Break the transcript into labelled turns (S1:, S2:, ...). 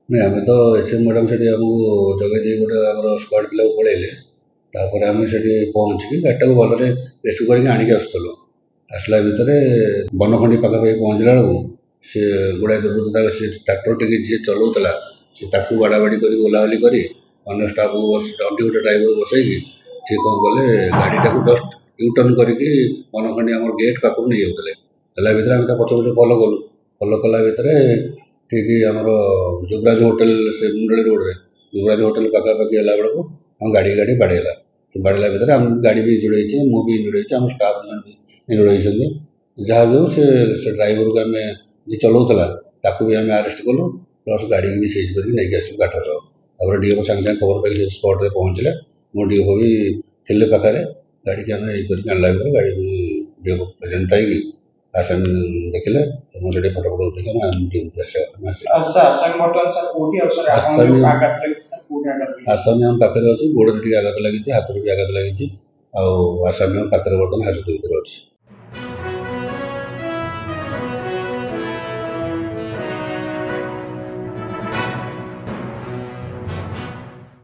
S1: ନାଇଁ ଆମେ ତ ଏସ୍ଏମ୍ ମ୍ୟାଡ଼ାମ୍ ସେଠି ଆମକୁ ଜଗେଇ ଦେଇ ଗୋଟେ ଆମର ସ୍କ୍ୱାଡ଼୍ ପିଲାକୁ ପଳେଇଲେ। ତାପରେ ଆମେ ସେଠି ପହଞ୍ଚିକି ଗାଡ଼ିଟାକୁ ଭଲରେ ରେସ୍କ୍ୟୁ କରିକି ଆଣିକି ଆସୁଥିଲୁ। ଆସିଲା ଭିତରେ ବନଖଣ୍ଡି ପାଖାପାଖି ପହଞ୍ଚିଲା ବେଳକୁ ସେ ଗୁଡ଼ାଏ ଦୁର୍ବୃତ୍ତ ସେ ଟ୍ରାକ୍ଟରଟିକି ଯିଏ ଚଲାଉଥିଲା ସେ ତାକୁ ବାଡ଼ାବାଡ଼ି କରି ଓଲାଓଲି କରି ଅନ୍ୟ ଷ୍ଟାଫ୍କୁ ଅନ୍ୟ ଗୋଟେ ଡ୍ରାଇଭର୍ ବସେଇକି ସିଏ କ'ଣ କଲେ ଗାଡ଼ିଟାକୁ ଜଷ୍ଟ ୟୁଟର୍ନ କରିକି ବନଖଣ୍ଡି ଆମର ଗେଟ୍ ପାଖକୁ ନେଇ ଯାଉଥିଲେ। ହେଲା ଭିତରେ ଆମେ ତା ପଛେ ପଛେ ଫଲୋ କଲୁ। ଫଲୋ କଲା ଭିତରେ ଠିକ୍ ଆମର ଯୁବରାଜ ହୋଟେଲ ସେ ମୁଣ୍ଡଳି ରୋଡ଼ରେ ଯୁବରାଜ ହୋଟେଲ ପାଖାପାଖି ହେଲା ବେଳକୁ ଆମ ଗାଡ଼ି ବାଡ଼େଇଲା। ସେ ବାଡ଼େଇଲା ଭିତରେ ଆମ ଗାଡ଼ି ବି ଇଞ୍ଜୁର୍ଡ଼ ହେଇଛି, ମୁଁ ବି ଇଞ୍ଜୁର୍ଡ଼ ହେଇଛି, ଆମ ଷ୍ଟାଫ୍ ଜଣେ ବି ଇଞ୍ଜୁର୍ଡ଼ ହେଇଛନ୍ତି। ଯାହା ବି ହଉ ସେ ଡ୍ରାଇଭରକୁ ଆମେ ଯିଏ ଚଲାଉଥିଲା ତାକୁ ବି ଆମେ ଆରେଷ୍ଟ କଲୁ, ପ୍ଲସ୍ ଗାଡ଼ିକି ବି ସିଜ୍ କରିକି ନେଇକି ଆସିଲୁ କାଠ ସହ। ତାପରେ ଡିଏଫଓ ସାଙ୍ଗେ ସାଙ୍ଗେ ଖବର ପାଇକି ସେ ସ୍ପଟ୍ରେ ପହଞ୍ଚିଲେ। ମୋ ଡିଏଫଓ ବି ଥିଲେ ପାଖରେ। ଗାଡ଼ିକି ଆମେ ଇଏ କରିକି ଆଣିଲା ଭିତରେ ଗାଡ଼ି ବି ଡିଏଫଓ ପ୍ରେଜେଣ୍ଟ ଥାଇକି ଆସାମୀ ଦେଖିଲେ ଏବଂ ସେଠି ଫଟୋ ଉଠେଇକି ଆମେ ଆସାମୀ ଆମ ପାଖରେ ଅଛି, ଗୋଡ଼ରେ ଟିକେ ଆଘାତ ଲାଗିଛି, ହାତରେ ବି ଆଘାତ ଲାଗିଛି। ଆଉ ଆସାମୀ ଆମ ପାଖରେ ବର୍ତ୍ତମାନ ହାଜତ ଭିତରେ ଅଛି।